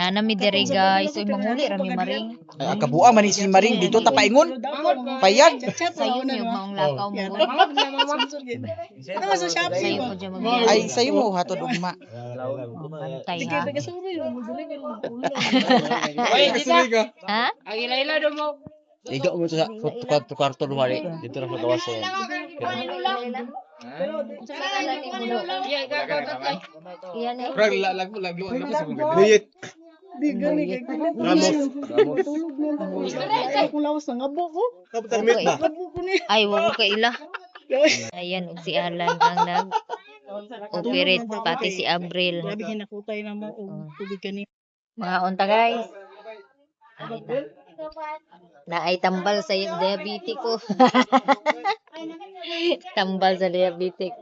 Nami diri guys, oy manguli rami maring. Ay, kabuang man ni si Maring dito tapaingon. Payag. Sayo niyo maong lakaw mo. Ano sa Shopee Sayo ba? ko dyan mag Ay, sayo mo hatod ugma. Bantay ha. Ha? Iga mo sa kwarto lumari. Dito na sa gawas eh. Iyan eh. Buyit. Di gani kay Ramos. Ako lawas ng abo ko. Kapag ba? Abo ko ni. Ay, wala ka ila. Ayan, og si Alan ang nag-operate, pati si Abril. Grabe hinakutay na mo og tubig kani. Mga unta guys. Na ay tambal sa diabetic ko. Tambal sa diabetic.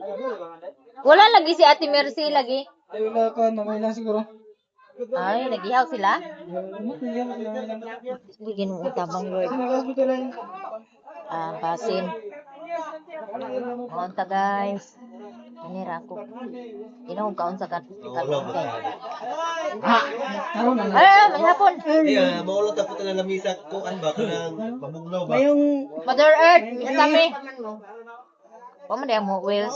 Wala lagi si Ate Mercy lagi. Wala ka, mamay na siguro. Ay, nagihaw sila. Bigyan mo utabang Lord. Basin. Unta guys. Anira ko. Inong kaon sa kaon kay. Ay, may hapon. Maulot na po na lamisa ko. Ano ba? Kanang pamugnaw ba? Mayong Mother Earth, kami. Wa man mo wheels.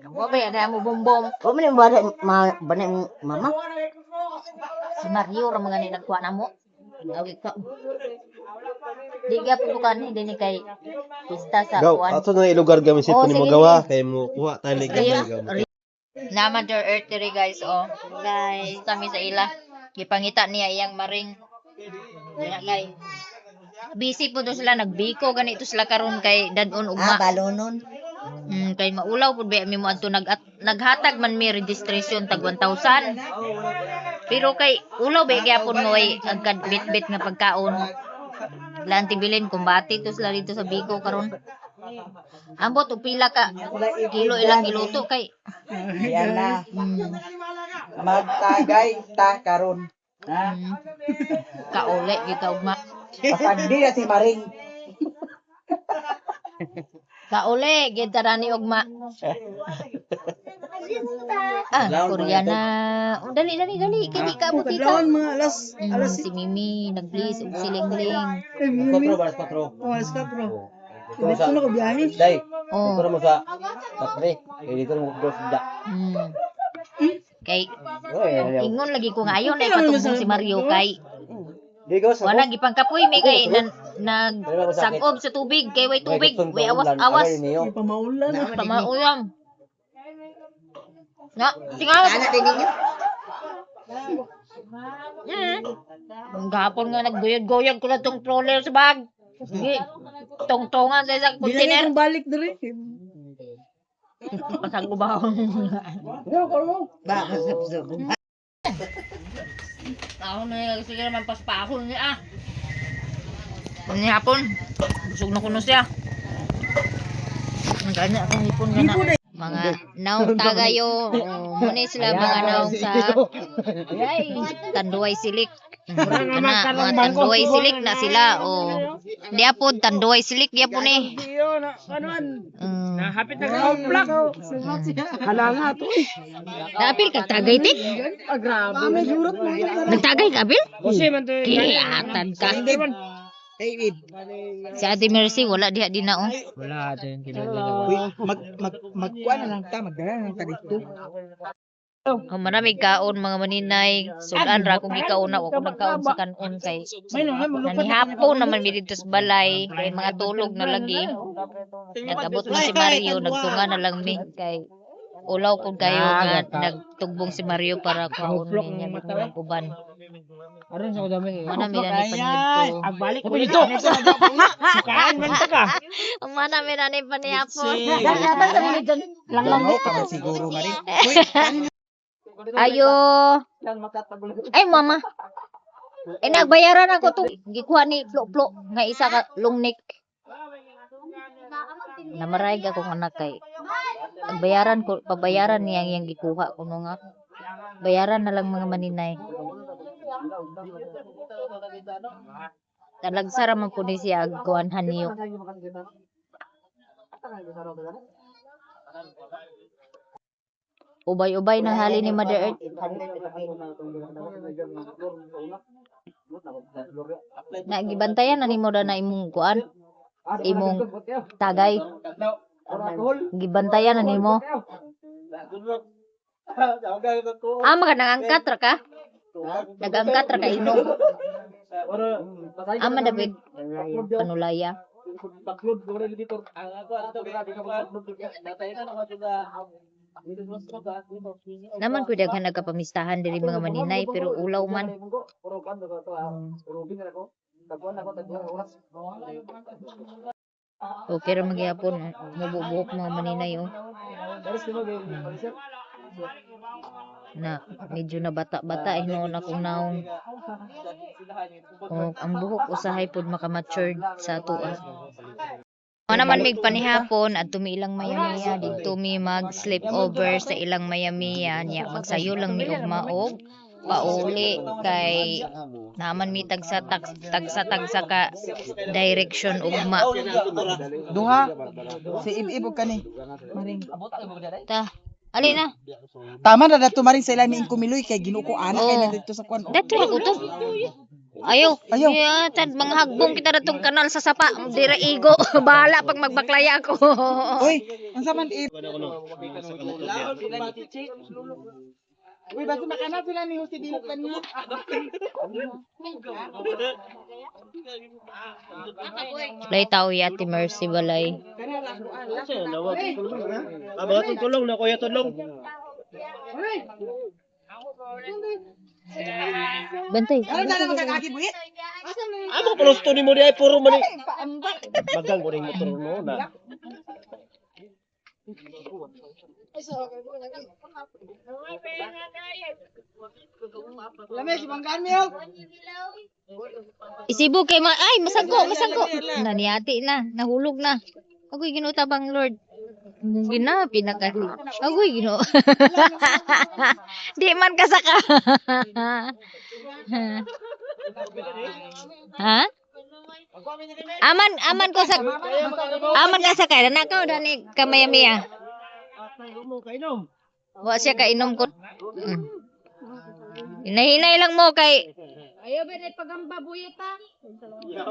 Wa ba ya mo bombom. Kau mana buat banyak mama? Si Mario ra mga ni nagkuha na mo. Awit ka. Di gyud ko kan hindi ni kay pista sa Gaw, kuan. ato na ilugar gamit Oh, sipon ni sige, magawa. Kaya mo kuha tayo na Real- gamay. Na Mother Earth diri guys oh. Guys, kami sa ila. Gipangita niya iyang maring. Kaya kay busy po to sila nagbiko ganito sila karon kay dadon ugma. Balonon. Kay maulaw pud ba mi mo adto naghatag man mi registration tag 1,000. Pero kay ulaw ba gyapon mo ay agkad bit-bit nga pagkaon. Lanti bilin kumbati to sila dito sa Bicol karon. Ambot og pila ka kilo ilang giluto kay Yan na. Magtagay ta karon. kaole gyud ka ugma. Pasagdi na si Maring. Kaole gyud tarani ugma. Koreana. Oh, dali kay di ka buti ka. kadlawan mga alas Si Mimi nagblis og siling-ling. Mimi. 4 balas 4. Alas 4. Dito na ko biyahe. Day, Oh. dito na mo sa tapre. Kaya dito na mo sa da. Kay Oy, ingon lagi ko ngayon ay patubong si Mario kay di ko sa wala gipangkapoy mi kay nagsagob sa tubig kay way tubig way awas Di pa maulan na. pamauyam na tingaw Anak din ninyo? ang gapon nga naggoyag-goyag ko na tong troller sa bag sige tongtongan sa isang Bilangin container kong balik diri. pasang ko ba Bakit sa ako na sige naman paspahon niya ni hapon busog na kuno siya ang ganya akong hipon gana mga naong tagayo muna sila mga naong sa Tanduay Silik kana mga Tanduay Silik na sila diya po Tanduay Silik diya po ni Hapit na ka plak. Halanga to. naapil kag tagay ti Grabe. May jurot mo. nagtagay ka apil Kasi man to. kiyatan ka David. si Ate Mercy wala diha din na Wala din kinala. Uy, magkuan na lang ta, magdala na lang ta dito. Marami kaon mga maninay sudan ra kung gikauna wa ko nagkaon sa kanon kay nanihapon naman mi dito sa balay kay mga tulog na lagi nagabot na si Mario nagtunga na lang mi kay ulaw kung kayo nga nagtugbong si Mario para kaunin niya ng uban Aron sa dami. mana mi na ni panyudto Agbalik ko dito. Sukaan man ta ka. mana mi na ni panihapon Lang ka man siguro Maring. ayo ay mama nagbayaran ako to gikuha ni Flo nga isa ka lungnik namarayag ako anak kay bayaran ko pabayaran niya yang gikuha ko nga bayaran na lang mga maninay talagsara man po ni siya agkuhan niyo Ubay-ubay ng hali ni Mother Earth. Nagibantayan na nimo na imong kuan, imong tagay. Gibantayan na nimo. Mga nangangkat ra ka? Nagangkat ra ka inom. Dapat panulaya. Naman ko daghan nagkapamistahan diri mga maninay pero ulaw man. Okay ra magyapon mububuhok mga maninay oh. Na medyo na bata-bata noon akong naong. Oh, ang buhok usahay pud makamatured sa tuwa. Ano naman mig panihapon at tumilang mayamiya dito mi mag sleep over sa ilang mayamiya niya magsayo lang mi og maog pauli kay naman mi tagsa ka direction ugma. Duha. Si Ibib ug kani. Maring. Ta ali na Tama na dato maring sa ilang ni kumiloy kay Ginoo ko anak kay na dito sa kwan. dato ra ko to. Ayaw. Ayaw. Tad mga hagbong kita datong kanal sa sapa. Dira igo. Bahala pag magbaklaya ako. Uy, unsa man Ib? Uy, basta makana sila ni Jose Dilok kanya. Lay tao yati Mercy balay. Mga tulong na kuya tulong. Bantay. Ano na magkakagi buhit? Amo prosto ni mo di ay puro man. Bagang ko ring motor no na. Lame si Bang Daniel. Isibo kay ay masangko. Naniati na, nahulog na. Agoy ginutabang Lord. Gina pinakali. Agoy Ginoo. Di man kasaka. Ha? Aman ko sa kay nakaw dani kamayamiya. Wa siya kainom ko. Hinahinay lang mo kay Ayaw ba na pagamba buyeta?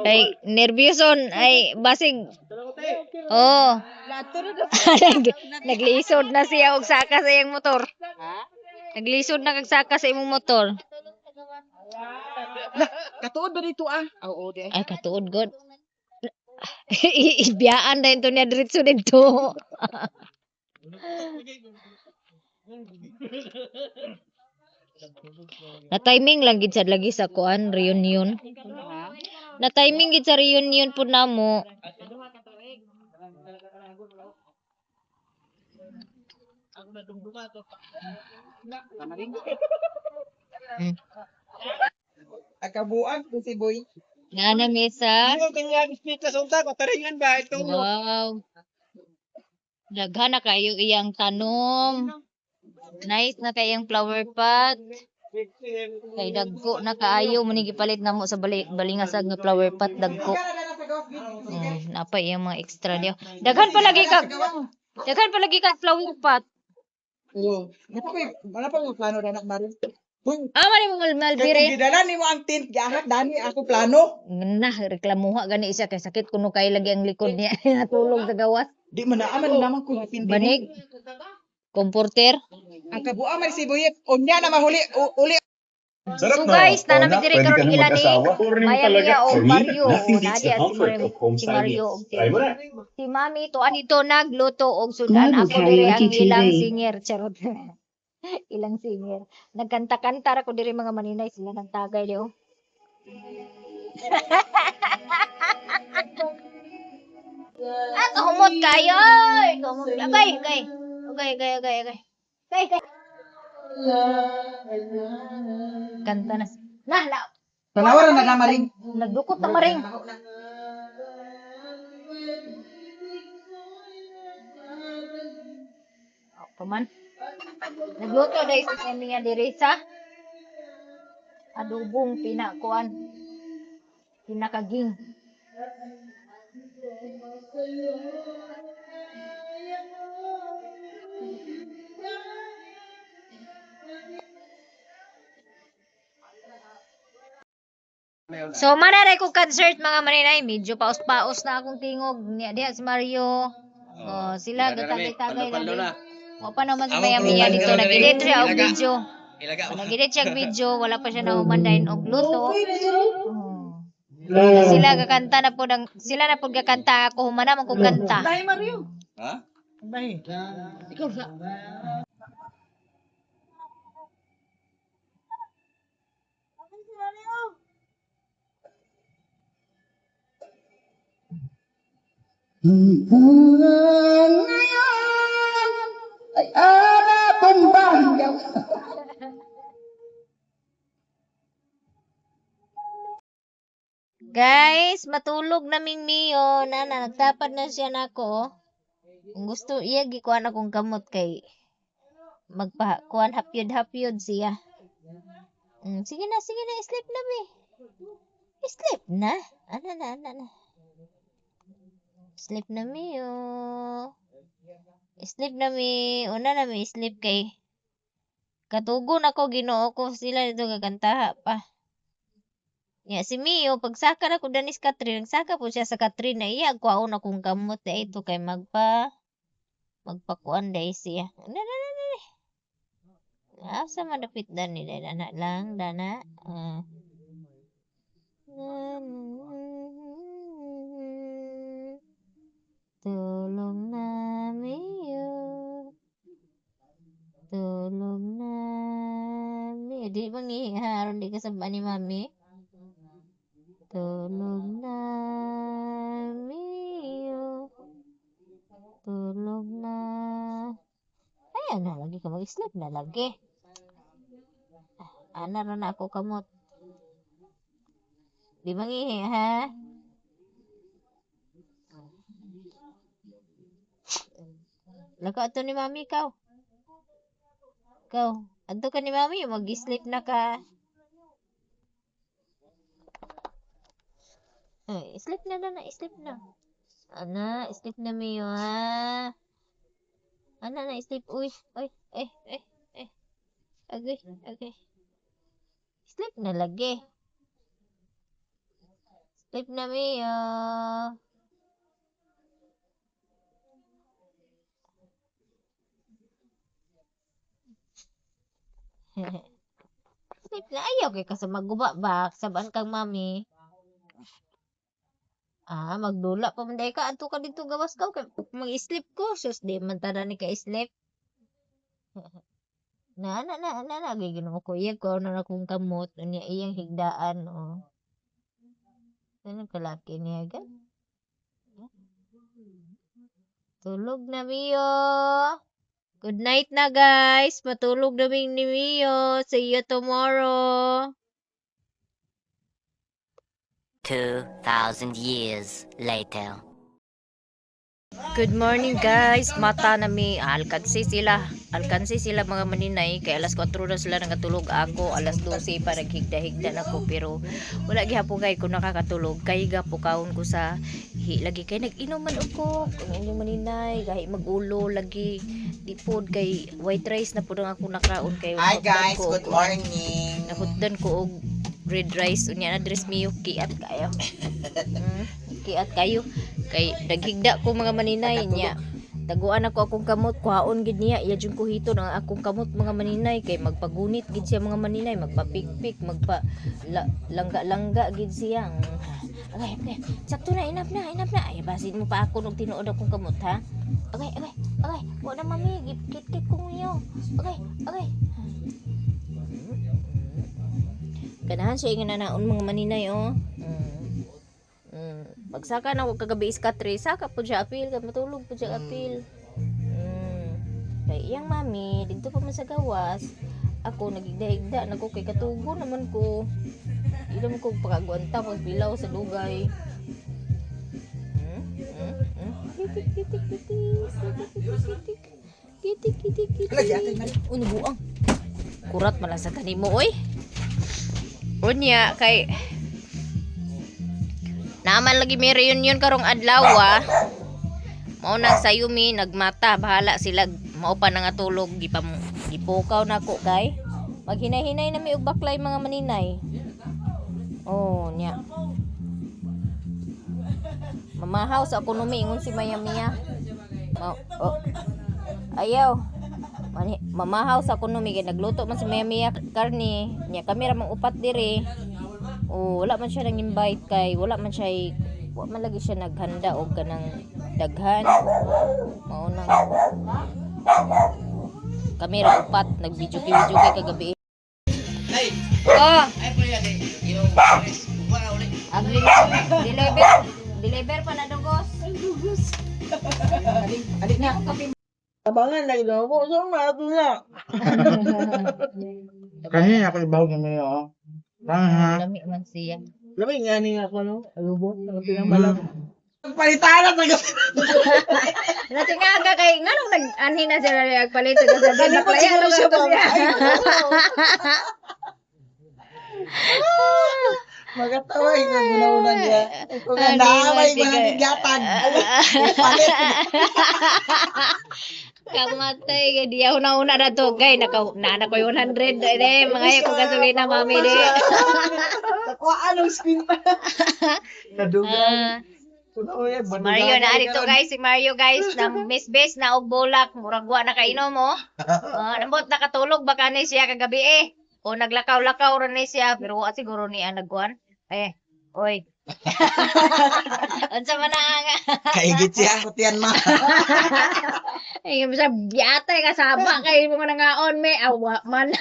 ay nervyoson ay basig. Oh. Naglisod na siya og saka sa iyang motor. Naglisod na kag saka sa imong motor. Katuod ba dito ah? Oo, di. Ay katuod god. Ibiyaan na ito niya diretso dito. Na timing lang gid sad lagi sa kuan reunion. Na timing gid sa reunion pud namo. Akabuan ko si Boy. Nga na mesa. Ano kanya bisita sa unta ko taringan ba ito? Wow. Daghan na kayo iyang tanom. Nice na kayang flower pot. Kay dagko na kaayo mo ni gipalit namo sa balingasag nga flower pot dagko. Napa iyang mga extra diyo. Daghan pa lagi kag flower pot. Oo. Wala pa mo plano na nak Marin. Boy, Mani mo kay malbire. kung gidala nimo ang tint gahat dani ako plano. Nah, reklamuha gani siya kay sakit kuno kay lagi ang likod niya natulog sa gawas. Di man naaman naman ko pindi. Banig. Komporter. Ang kabuan man si Boy, unya na mahuli uli. So guys, na namin dire karon ila ni Maya o Mario. Nothing beats the Nadia comfort of home si Mario. Stargates. Try mo na. Si Mami to anito nagluto og sudan Global ako dire ang Karaoke ilang TV. singer charot. Ilang singer. Nagkanta-kanta ra ko dire mga maninay sila nagtagay diyo. Kahumot kayo. Kahumot. Okay. Kanta na. Nah. Tanawaran na na Maring. Nagdukot na maring. Paman. Nagluto dahil sa kanya diri sa adobong pinakuan. Pinakaging. So manaray ko concert mga maninay, medyo paos-paos na akong tingog niya diha si Mario. Oh, sila gatagay-tagay na. Wa pa naman si Maya dito nag-edit siya og video. Nag-edit siya og video, wala pa siya nahumandayon og luto. Sila gakanta na po sila na po gakanta ako humana man kog kanta. Dahil Mario. Ha? Dahil. Ikaw sa. Hanggang ngayon ay arapan bahayaw. Guys, matulog na ming Mio na nagtapad na siya nako. Kung gusto iya gikuan akong kamot kay magpakuan hapyod-hapyod siya. Sige na, sleep na mi. Sleep na. Ana na. Sleep na mi, oh. Sleep na mi. Una na mi, sleep kay. Katugon ako, ginoo ko sila dito gakantaha pa. Ya, si Mio, pagsaka na ko danis Catherine, nagsaka po siya sa Catherine na iya, kuwaon akong kamot na ito kay magpakuan dahil siya. Asa madapit dani, dana lang, dana. Tulong na, Mio. Tulong na, Mio. Di bang iharon di kasama ni Mami? Tulong na, Mio. Tulong na. Ay, ano, lagi ka mag-sleep na lagi. Ana ra na ako kamot. Di bang ha? Laka ato ni Mami ikaw. Ato ka ni Mami, mag-sleep na ka. Ay, sleep na. Ana, sleep na Mio ha. Ana na, sleep. Uy. Okay. Sleep na lagi. Sleep na Mio. Sleep na ayaw kay kasi magguba ba saban kang Mami. Magdula pa man day ka adto ka dito gawas ka kay mag-sleep ko sus di man tada ni ka sleep. na gigino mo kuya ko na akong kamot unya iyang higdaan oh. Ano kalaki niya gan? Tulog na Mio. Good night na guys. Matulog na ni Mio. See you tomorrow. 2,000 years later. Good morning guys. Mata na mi. Alkansi sila mga maninay. Kay alas 4 na sila nakatulog ako. Alas 12 pa naghigda-higda na ko. Pero wala gihapon kay kung nakakatulog. Kay gapukaon ko sa lagi kay nag-inom man ako. Ang inyong maninay. Kay mag-ulo lagi. Dipod kay white rice na po ako nakaon. Kay Hi guys, good morning. Nahutdan ko og red rice. Unya na dress miyo. Kiat kayo. Kiat kayo. Kay daghigda ko mga maninay niya. Taguan ako akong kamot, kuhaon gid niya. Iya jud ko hito ng akong kamot mga maninay kay magpagunit gid siya mga maninay, magpapikpik, langga gid siya. Okay. Sakto na enough na. Ay basin mo pa ako og tinuod akong kamot ha. Okay. Wa na Mami, kit ko niyo. Okay. Ganahan siya nga naon mga maninay oh. Pagsaka na ako kagabi is Katri, saka po siya apil, matulog po siya apil. Kay iyang Mami, dito pa man sa gawas, ako nagigda-higda, nako kay katugo naman ko. Ilam ko pagagwanta, pag bilaw sa dugay. Kitik. Uy, buang. Kurat malang sa kanimo, oy. Unya, kay naman lagi may reunion karong adlaw mao nang sayumi nagmata bahala sila mao pa nga tulog gipukaw nako kay Maghinay-hinay na may og baklay mga maninay. Oh, niya. Mamahaw sa ekonomi ingon si Maya Mia. Oh. Ayaw. Mamahaw sa ekonomi kay nagluto man si Maya Mia karni. Nya kami ra mang upat diri. Oh, wala man siya nang invite kay wala man lagi siya naghanda og kanang daghan. Mao nang kami ra upat nag-video kay kagabi. Oh. Deliver pa na dugos. Alik na. Abangan lagi daw mo. So, mato na. Kanina ako ibaw na may oh. Ha? Lami man siya. Lamig nga niya ako, no? Alubot. Ang pinamalang. Palitan na tayo. Natingaga kay nganong nag-anhi na sila nagpalit sa gabi. Kalipot siguro siya ba? Magatawa yung guna-una niya. Kung naamay mo na nigyatag. Palit. Kamatay kay di ako nauna na to kay nana ko 100 mga ko gasolina mami de. Nakuha anong spin pa. Nadugan. Mario na dito guys, si Mario guys na Miss Bes na og bulak murag wa na kainom mo. Nambot nakatulog baka ni siya kagabi o naglakaw-lakaw ra ni siya pero wa siguro ni nagkuan. Oy. Unsa man ang Kaigit siya. Kutian ma. ay sa biyatay ka saba kay mo nangaon me awa man.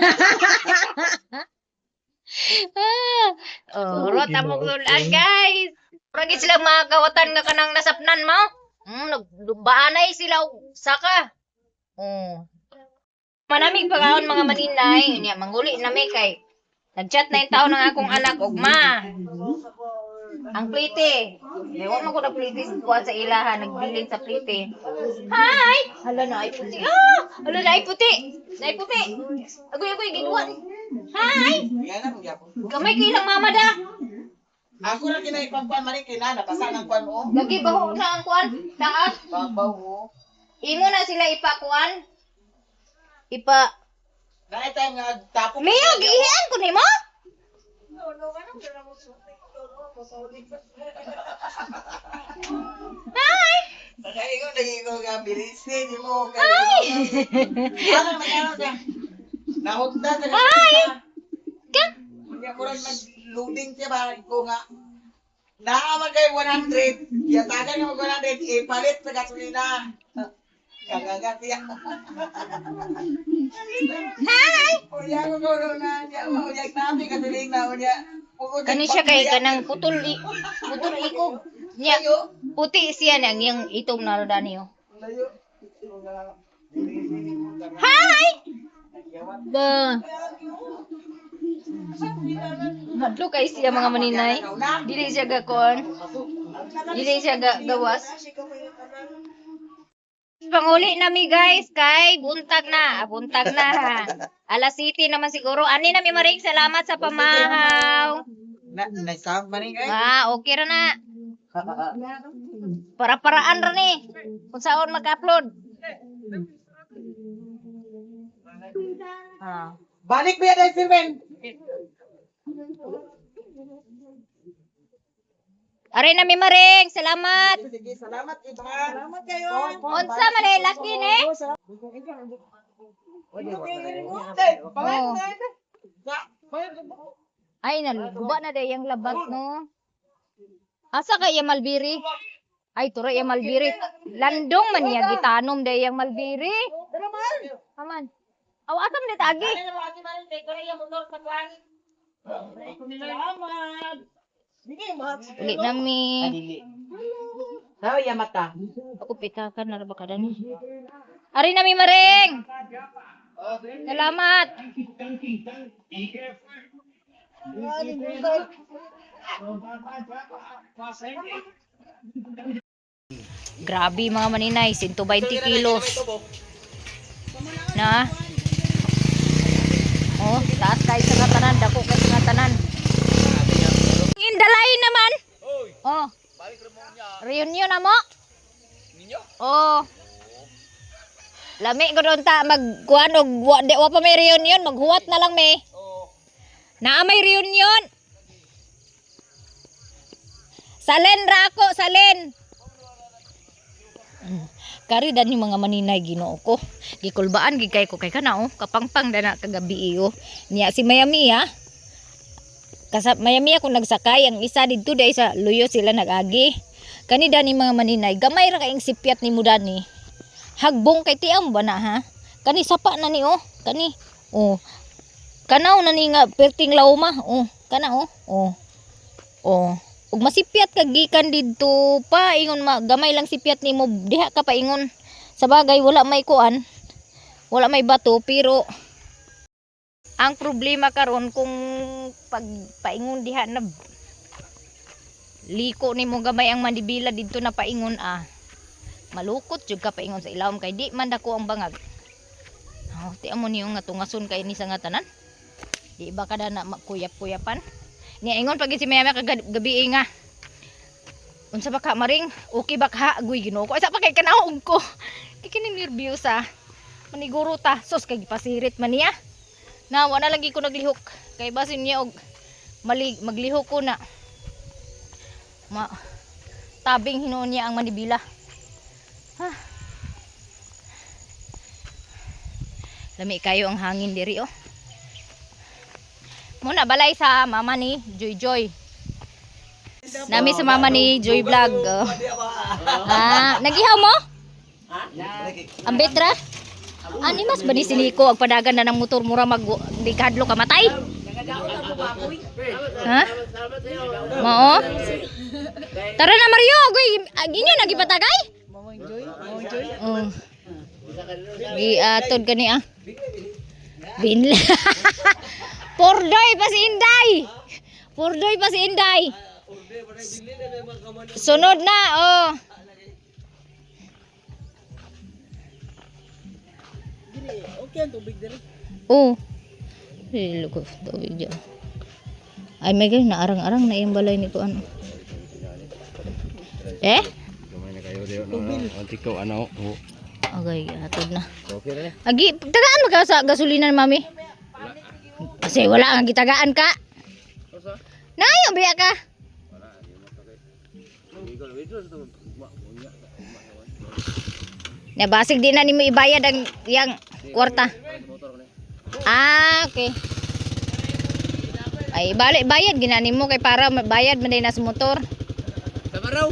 Urot among lulan guys. Murag sila mga kawatan nga kanang nasapnan mo. Nagbaanay sila og saka. Manamig pagkaon mga maninay, niya manguli na may kay. Nag-chat na yung tao ng akong anak og ma. Ang plite. Ewan mo ko na plite sa ilaha, nagbilin sa plite. Hi! Hala na ay puti. Hala na ay puti. Na ay puti. Agoy ginuwa. Hi! Kamay kailang mama da. Ako na kinaipagpan maring kina napasa ng kwan mo. Lagi baho na ang kwan. Taas. Babaw mo. Imo na sila ipakuan. Dahil tayo nga tapos. Mio, gihian ko nimo? Hi! Nag-igo nga bilisin mo. Hi! Ano nangyari siya? Nahugda sa Hi! Hindi ko rin mag-loading siya ba ko nga. Naaman kayo 100. Yatagan yung 100. Ipalit sa gasolina. Kagagat siya. Hi! Uya ko na. Uya namin gasolina. Uya. Kani siya kay kanang putol ikog. Nya puti siya nang yang itom na roda niyo. Hi! Ba. Hadlo kay siya mga maninay. Dili siya gakon. Dili siya gawas. Panguli nami guys kay buntag na ha. Alas 7 naman siguro. Ani nami maring salamat sa pamahaw. Naisam ba rin kayo? Okay ra na. Para-paraan ra ni. Kung saan mag-upload. Balik ba yan, Silven? Are nami maring salamat. Sige, salamat iba. Salamat kayo. Unsa man ay laki ni? Ay naluba na day ang labat no. Asa kay Malbiri? Ay tura ya Malbiri. Landong man niya gitanom day yang Malbiri. Aman. Aw atam ni tagi. Uli nami. Sao ya mata? Ako pitakan na ba kada ni? Ari nami maring. Salamat. Grabe mga maninay, 120 kilos. Na? Oh, taas kay sa nga tanan, dako kay sa nga tanan. Indalay naman. Oh. Reunion na mo? Ninyo? Oh. Lami ko doon ta magkuan og wa pa may reunion, maghuwat na lang me. Naa may reunion. Salen ra ako, salen. Kari dan yung mga maninay Ginoo ko. Gikulbaan gikay ko kay kana oh, kapangpang dana kagabi oh. Niya si Mayami ha. Mayami ako nagsakay, ang isa didto dai sa luyo sila nagagi. Kani dani mga maninay, gamay ra kaing sipyat ni mudani. Hagbong kay tiam ba na ha? Kani sapa na ni oh, kani. Oh. Kanaw na ni nga perting lawma. Oh, kana oh. Oh. Oh. Ug masipyat kag gikan didto pa ingon gamay lang sipyat nimo diha ka pa ingon. Sa bagay wala may kuan. Wala may bato pero ang problema karon kung pag paingon diha na liko nimo gamay ang manibila didto na paingon malukot jud ka paingon sa ilawom kay di man dako ang bangag. Oh, ti amo niyo nga tungason kay ni sa nga tanan. Di ba kada na kuyap-kuyapan? Ni ingon pag si Mayami kagabi nga. Unsa ba ka maring? Okay ba ka? Agoy Ginoo ko. Isa pa kay kanaog ko. Kay kini nervyosa. Maniguro ta. Sus kay gipasirit man niya. Na wala lagi ko naglihok. Kay basin niya og maglihok ko na. Tabing hinuon niya ang manibila. Ha. Lami kayo ang hangin diri oh. Muna balay sa mama ni Joy Joy. Nami sa mama ni Joy Vlog. Nagihaw mo? Ang betra? Ani mas ba ni siniko ag padagan na ng motor mura mag di kadlo ka matay? Ha? Mao? Tara na Mario, goy, ginyo nagipatagay? Mama Joy, Mama Joy. Giatod kani Binla. Pordoy pa si Inday. Pordoy pa si Inday. Sunod na, oh. Okay ang tubig diri. Oh. Look of tubig dyan. Ay, may ganyan, naarang-arang na yung balay nito, ano. Eh? Gamay na kayo diyo no. Antikaw ano. Okay, atod na. Okay ra. Agi, tagaan mo ka sa gasolina ni Mami? Kasi wala kang gitagaan ka. Nayo biya ka. Basig din na nimo ibayad ang yang kwarta. Okay. Ay balik bayad ginani mo kay para bayad man din na sa motor. Sa baraw.